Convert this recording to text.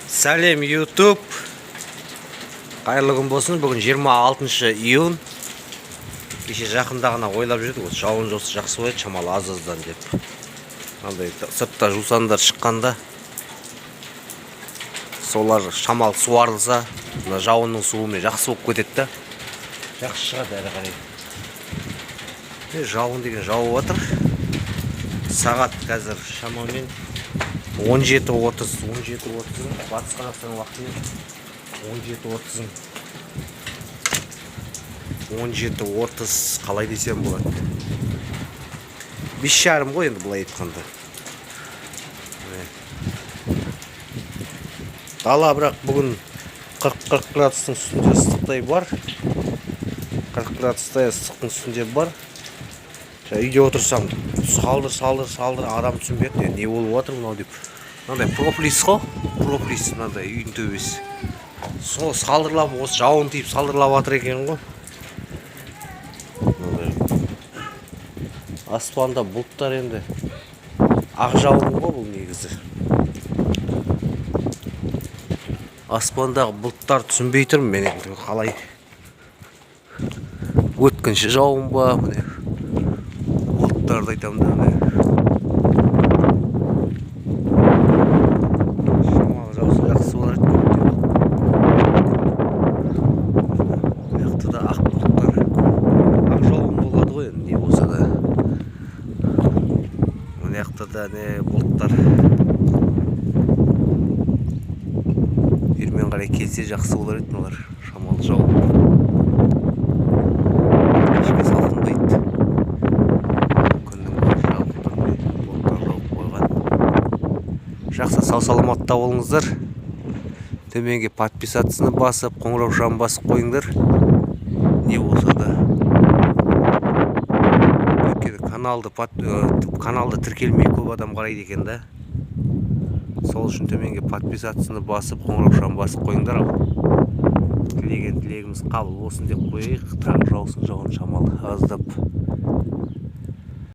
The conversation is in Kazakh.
Сәлем YouTube. Қайырлы күн болсын. Бүгін 26 июнь. Кеше жақында ғана ойлап жүрдік. Осы жауын жосы жақсы болады, шамалы аз-аздан деп. Андай сыртта жусандар шыққанда солар шамалы суарылса, мына жауынның суымен жақсы болып кетеді. Жақсы шығады әрі қарай. Жауын деген жауып жатыр. Сағат қазір шамамен 17:30 батыс Қазақстан уақытымен 17:30 қалай десем болады. 5:30 ғой енді былай айтқанда. Дала бірақ бүгін 40 градустың үстінде ыстықтай бар. 40 градустай ыстықтың үстінде бар. Үйде отырсам салдыр адам түсінбеді. Не болып жатыр мынау деп. Мынандай проплис қой. Проплис мынандай үйдің төбесі. Сол салдырлап осы жауын тиіп салдырлап жатыр екен ғой. Аспанда бұлттар енді ақ жауын ғой бұл негізі. Аспандағы бұлттар түсінбей тұрмын мен енді қалай өткінші жауын ба міне. Бұлттарды айтамын да. Шамалы жаусы жақсы болады. Бұяқты да ақ бұлттар. Ақ жауын болады ғой енді не болса да. Бұяқты да не бұлттар. Ермен қарай келсе жақсы болар еді мыналар. Шамалы жауын. Кешке салқындайды. Жақсы сау-саламатта болыңыздар. Төменге подписаться басып, қоңырау шамын басып қойыңдар. Не болса да. Каналды тіркелмей көп адам қарайды екен да. Сол үшін төменге подписаться басып, қоңырау шамын басып қойыңдар. Тілегіміз қабыл болсын деп қойайық. Тағы жаусын жауын шамалы аздап.